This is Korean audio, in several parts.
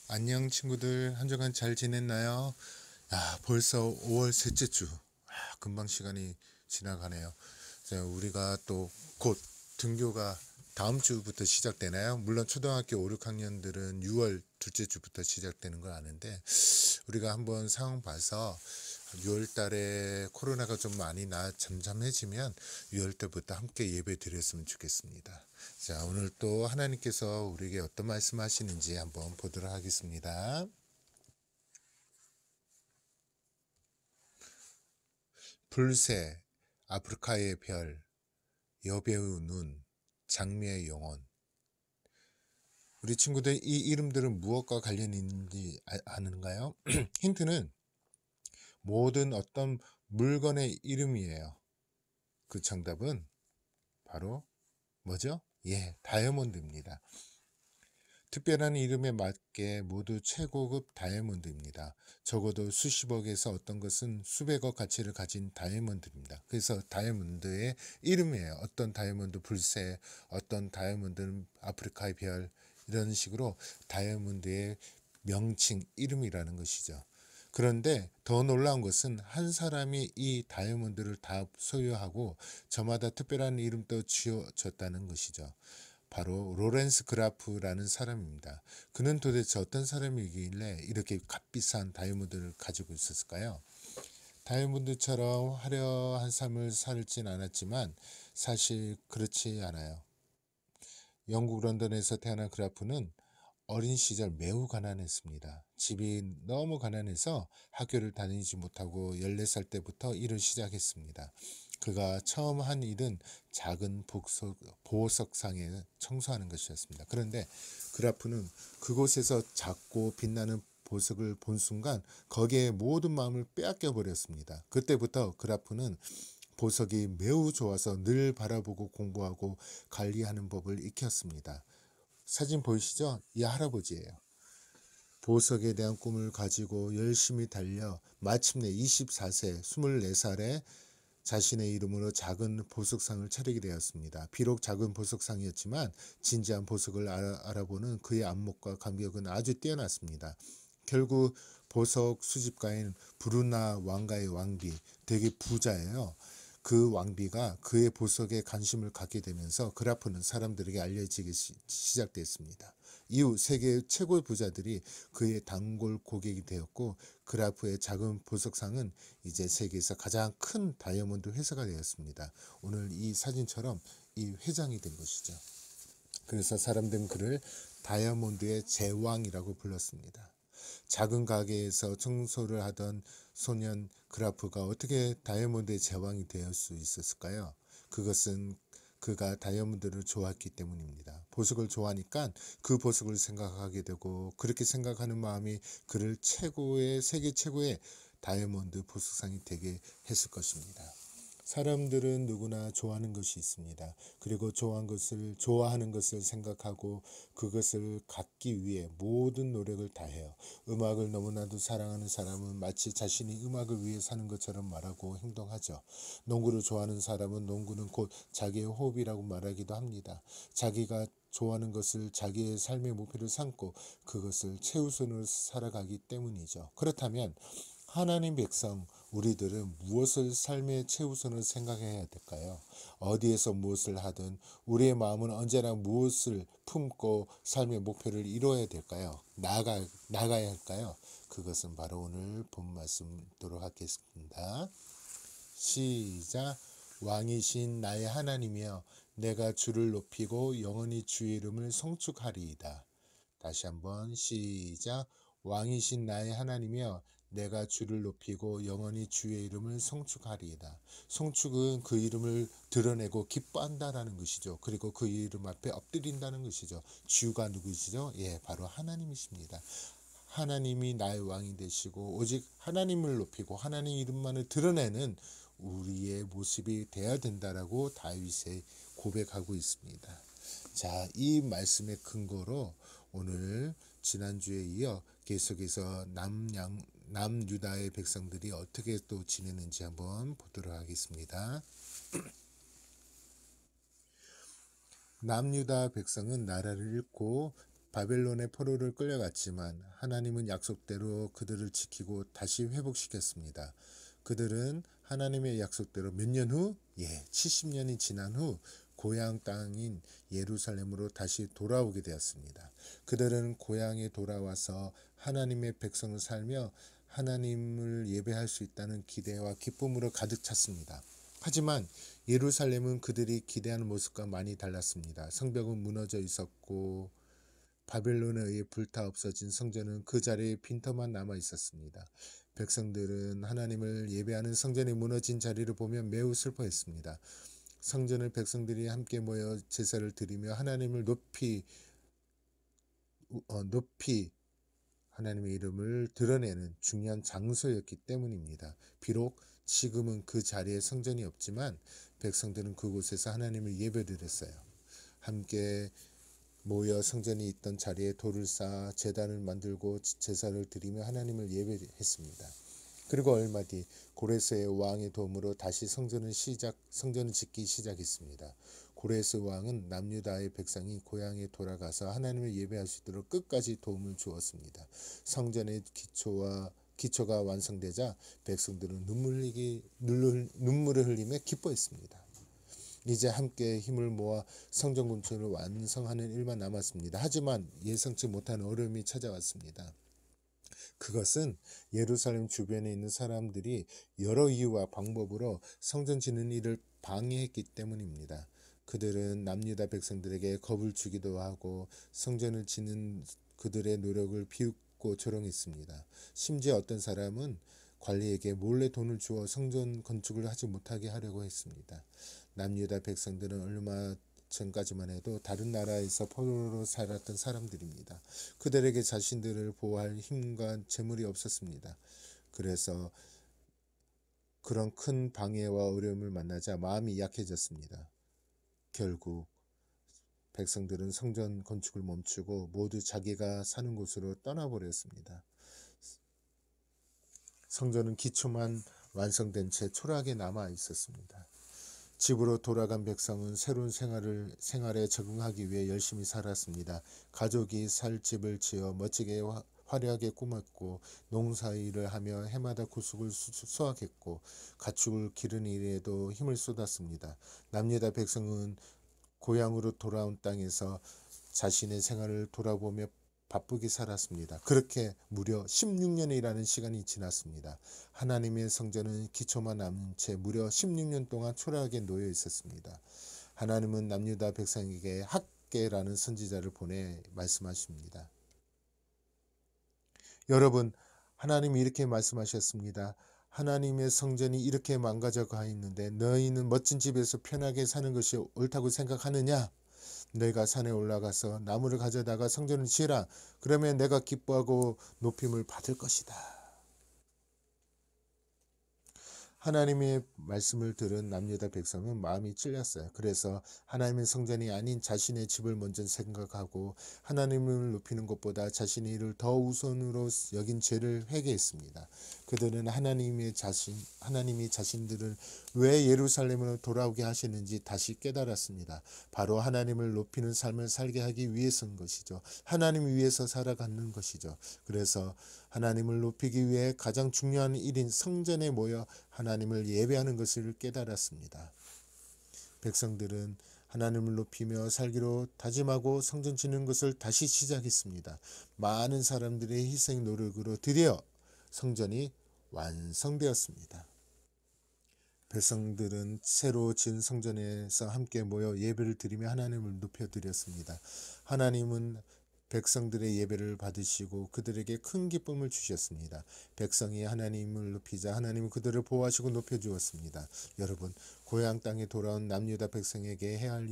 안녕 친구들, 한 주간 잘 지냈나요? 벌써 5월 셋째 주. 금방 시간이 지나가네요. 자, 우리가 또 곧 등교가 다음 주부터 시작되나요? 물론 초등학교 5, 6학년들은 6월 둘째 주부터 시작되는 걸 아는데, 우리가 한번 상황 봐서 6월 달에 코로나가 좀 많이 잠잠해지면 6월 때부터 함께 예배 드렸으면 좋겠습니다. 자, 오늘 또 하나님께서 우리에게 어떤 말씀 하시는지 한번 보도록 하겠습니다. 불새, 아프리카의 별, 여배우 눈, 장미의 영혼. 우리 친구들 이 이름들은 무엇과 관련이 있는지 아는가요? 힌트는 모든 어떤 물건의 이름이에요. 그 정답은 바로 뭐죠? 다이아몬드입니다. 특별한 이름에 맞게 모두 최고급 다이아몬드입니다. 적어도 수십억에서 어떤 것은 수백억 가치를 가진 다이아몬드입니다. 그래서 다이아몬드의 이름이에요. 어떤 다이아몬드 불새, 어떤 다이아몬드는 아프리카의 별, 이런 식으로 다이아몬드의 명칭, 이름이라는 것이죠. 그런데 더 놀라운 것은 한 사람이 이 다이아몬드를 다 소유하고 저마다 특별한 이름도 지어졌다는 것이죠. 바로 로렌스 그라프라는 사람입니다. 그는 도대체 어떤 사람이길래 이렇게 값비싼 다이아몬드를 가지고 있었을까요? 다이아몬드처럼 화려한 삶을 살진 않았지만 사실 그렇지 않아요. 영국 런던에서 태어난 그라프는 어린 시절 매우 가난했습니다. 집이 너무 가난해서 학교를 다니지 못하고 14살 때부터 일을 시작했습니다. 그가 처음 한 일은 작은 보석상에 청소하는 것이었습니다. 그런데 그라프는 그곳에서 작고 빛나는 보석을 본 순간 거기에 모든 마음을 빼앗겨 버렸습니다. 그때부터 그라프는 보석이 매우 좋아서 늘 바라보고 공부하고 관리하는 법을 익혔습니다. 사진 보이시죠? 이 할아버지예요. 보석에 대한 꿈을 가지고 열심히 달려 마침내 24세, 24살에 자신의 이름으로 작은 보석상을 차리게 되었습니다. 비록 작은 보석상이었지만 진지한 보석을 알아보는 그의 안목과 감격은 아주 뛰어났습니다. 결국 보석 수집가인 브루나 왕가의 왕비, 되게 부자예요. 그 왕비가 그의 보석에 관심을 갖게 되면서 그라프는 사람들에게 알려지기 시작됐습니다. 이후 세계 최고의 부자들이 그의 단골 고객이 되었고 그라프의 작은 보석상은 이제 세계에서 가장 큰 다이아몬드 회사가 되었습니다. 오늘 이 사진처럼 이 회장이 된 것이죠. 그래서 사람들은 그를 다이아몬드의 제왕이라고 불렀습니다. 작은 가게에서 청소를 하던 소년 그라프가 어떻게 다이아몬드의 제왕이 될 수 있었을까요? 그것은 그가 다이아몬드를 좋아했기 때문입니다. 보석을 좋아하니까 그 보석을 생각하게 되고 그렇게 생각하는 마음이 그를 세계 최고의 다이아몬드 보석상이 되게 했을 것입니다. 사람들은 누구나 좋아하는 것이 있습니다. 그리고 좋아하는 것을 생각하고 그것을 갖기 위해 모든 노력을 다해요. 음악을 너무나도 사랑하는 사람은 마치 자신이 음악을 위해 사는 것처럼 말하고 행동하죠. 농구를 좋아하는 사람은 농구는 곧 자기의 호흡이라고 말하기도 합니다. 자기가 좋아하는 것을 자기의 삶의 목표를 삼고 그것을 최우선으로 살아가기 때문이죠. 그렇다면 하나님 백성 우리들은 무엇을 삶의 최우선을 생각해야 될까요? 어디에서 무엇을 하든 우리의 마음은 언제나 무엇을 품고 삶의 목표를 이루어야 될까요? 나가야 할까요? 그것은 바로 오늘 본 말씀 도록 하겠습니다. 시작. 왕이신 나의 하나님이여 내가 주를 높이고 영원히 주의 이름을 송축하리이다. 다시 한번 시작. 왕이신 나의 하나님이여 내가 주를 높이고 영원히 주의 이름을 송축하리이다. 송축은 그 이름을 드러내고 기뻐한다라는 것이죠. 그리고 그 이름 앞에 엎드린다는 것이죠. 주가 누구시죠? 바로 하나님이십니다. 하나님이 나의 왕이 되시고 오직 하나님을 높이고 하나님 이름만을 드러내는 우리의 모습이 되어야 된다라고 다윗이 고백하고 있습니다. 자, 이 말씀의 근거로 오늘 지난주에 이어 계속해서 남유다의 백성들이 어떻게 또 지내는지 한번 보도록 하겠습니다. 남유다 백성은 나라를 잃고 바벨론의 포로를 끌려갔지만 하나님은 약속대로 그들을 지키고 다시 회복시켰습니다. 그들은 하나님의 약속대로 몇 년 후? 70년이 지난 후 고향 땅인 예루살렘으로 다시 돌아오게 되었습니다. 그들은 고향에 돌아와서 하나님의 백성을 살며 하나님을 예배할 수 있다는 기대와 기쁨으로 가득 찼습니다. 하지만 예루살렘은 그들이 기대하는 모습과 많이 달랐습니다. 성벽은 무너져 있었고 바벨론에 의해 불타 없어진 성전은 그 자리에 빈터만 남아 있었습니다. 백성들은 하나님을 예배하는 성전이 무너진 자리를 보며 매우 슬퍼했습니다. 성전을 백성들이 함께 모여 제사를 드리며 하나님을 높이 하나님의 이름을 드러내는 중요한 장소였기 때문입니다. 비록 지금은 그 자리에 성전이 없지만 백성들은 그곳에서 하나님을 예배드렸어요. 함께 모여 성전이 있던 자리에 돌을 쌓아 제단을 만들고 제사를 드리며 하나님을 예배했습니다. 그리고 얼마 뒤 고레스의 왕의 도움으로 다시 성전을 짓기 시작했습니다. 고레스 왕은 남유다의 백성이 고향에 돌아가서 하나님을 예배할 수 있도록 끝까지 도움을 주었습니다. 성전의 기초가 완성되자 백성들은 눈물을 흘리며 기뻐했습니다. 이제 함께 힘을 모아 성전 건축을 완성하는 일만 남았습니다. 하지만 예상치 못한 어려움이 찾아왔습니다. 그것은 예루살렘 주변에 있는 사람들이 여러 이유와 방법으로 성전 짓는 일을 방해했기 때문입니다. 그들은 남유다 백성들에게 겁을 주기도 하고 성전을 짓는 그들의 노력을 비웃고 조롱했습니다. 심지어 어떤 사람은 관리에게 몰래 돈을 주어 성전 건축을 하지 못하게 하려고 했습니다. 남유다 백성들은 얼마 전까지만 해도 다른 나라에서 포로로 살았던 사람들입니다. 그들에게 자신들을 보호할 힘과 재물이 없었습니다. 그래서 그런 큰 방해와 어려움을 만나자 마음이 약해졌습니다. 결국 백성들은 성전 건축을 멈추고 모두 자기가 사는 곳으로 떠나버렸습니다. 성전은 기초만 완성된 채 초라하게 남아 있었습니다. 집으로 돌아간 백성은 새로운 생활에 적응하기 위해 열심히 살았습니다. 가족이 살 집을 지어 멋지게 화려하게 꾸몄고 농사일을 하며 해마다 구속을 수확했고 가축을 기르는 일에도 힘을 쏟았습니다. 남유다 백성은 고향으로 돌아온 땅에서 자신의 생활을 돌아보며 바쁘게 살았습니다. 그렇게 무려 16년이라는 시간이 지났습니다. 하나님의 성전은 기초만 남은 채 무려 16년 동안 초라하게 놓여 있었습니다. 하나님은 남유다 백성에게 학개라는 선지자를 보내 말씀하십니다. 여러분, 하나님이 이렇게 말씀하셨습니다. 하나님의 성전이 이렇게 망가져 가 있는데 너희는 멋진 집에서 편하게 사는 것이 옳다고 생각하느냐? 너희가 산에 올라가서 나무를 가져다가 성전을 지으라. 그러면 내가 기뻐하고 높임을 받을 것이다. 하나님의 말씀을 들은 남유다 백성은 마음이 찔렸어요. 그래서 하나님의 성전이 아닌 자신의 집을 먼저 생각하고 하나님을 높이는 것보다 자신의 일을 더 우선으로 여긴 죄를 회개했습니다. 그들은 하나님이 자신들을 왜 예루살렘으로 돌아오게 하시는지 다시 깨달았습니다. 바로 하나님을 높이는 삶을 살게 하기 위해서인 것이죠. 하나님 위해서 살아가는 것이죠. 그래서 하나님을 높이기 위해 가장 중요한 일인 성전에 모여 하나님을 예배하는 것을 깨달았습니다. 백성들은 하나님을 높이며 살기로 다짐하고 성전 짓는 것을 다시 시작했습니다. 많은 사람들의 희생 노력으로 드디어 성전이 완성되었습니다. 백성들은 새로 지은 성전에서 함께 모여 예배를 드리며 하나님을 높여드렸습니다. 하나님은 백성들의 예배를 받으시고 그들에게 큰 기쁨을 주셨습니다. 백성이 하나님을 높이자 하나님은 그들을 보호하시고 높여주었습니다. 여러분, 고향 땅에 돌아온 남유다 백성에게 해야 할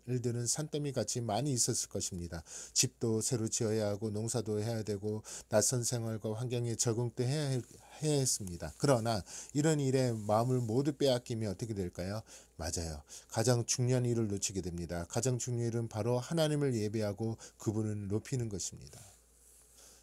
일들은 산더미 같이 많이 있었을 것입니다. 집도 새로 지어야 하고 농사도 해야 되고 낯선 생활과 환경에 적응도 해야 했습니다. 그러나 이런 일에 마음을 모두 빼앗기면 어떻게 될까요? 맞아요. 가장 중요한 일을 놓치게 됩니다. 가장 중요한 일은 바로 하나님을 예배하고 그분을 높이는 것입니다.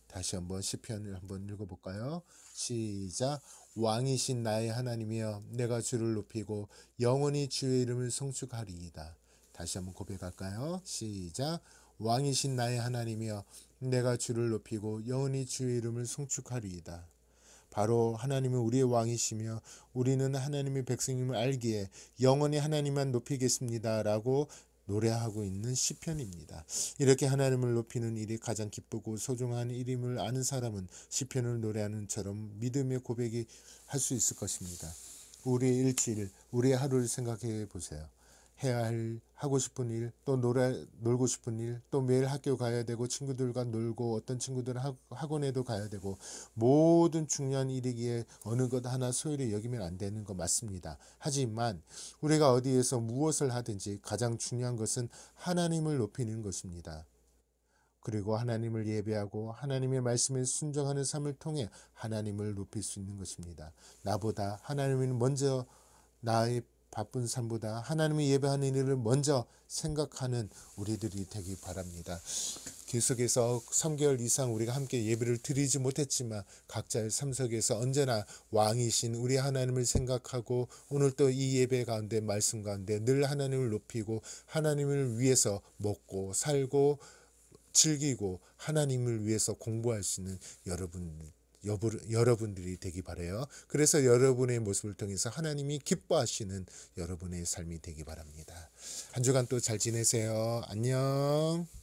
다시 한번 시편을 한번 읽어볼까요? 시작. 왕이신 나의 하나님이여 내가 주를 높이고 영원히 주의 이름을 송축하리이다. 다시 한번 고백할까요? 시작. 왕이신 나의 하나님이여 내가 주를 높이고 영원히 주의 이름을 송축하리이다. 바로 하나님은 우리의 왕이시며 우리는 하나님의 백성임을 알기에 영원히 하나님만 높이겠습니다 라고 노래하고 있는 시편입니다. 이렇게 하나님을 높이는 일이 가장 기쁘고 소중한 일임을 아는 사람은 시편을 노래하는 처럼 믿음의 고백이 할 수 있을 것입니다. 우리의 일주일, 우리의 하루를 생각해 보세요. 해야 할 하고 싶은 일, 또 놀고 싶은 일, 또 매일 학교 가야 되고 친구들과 놀고 어떤 친구들은 학원에도 가야 되고 모든 중요한 일이기에 어느 것 하나 소홀히 여기면 안 되는 거 맞습니다. 하지만 우리가 어디에서 무엇을 하든지 가장 중요한 것은 하나님을 높이는 것입니다. 그리고 하나님을 예배하고 하나님의 말씀에 순종하는 삶을 통해 하나님을 높일 수 있는 것입니다. 나보다 하나님은 먼저 나의 바쁜 삶보다 하나님의 예배하는 일을 먼저 생각하는 우리들이 되기 바랍니다. 계속해서 3개월 이상 우리가 함께 예배를 드리지 못했지만 각자의 삶 속에서 언제나 왕이신 우리 하나님을 생각하고 오늘 또 이 예배 가운데 말씀 가운데 늘 하나님을 높이고 하나님을 위해서 먹고 살고 즐기고 하나님을 위해서 공부할 수 있는 여러분들이 되기 바라요. 그래서 여러분의 모습을 통해서 하나님이 기뻐하시는 여러분의 삶이 되기 바랍니다. 한 주간 또 잘 지내세요. 안녕.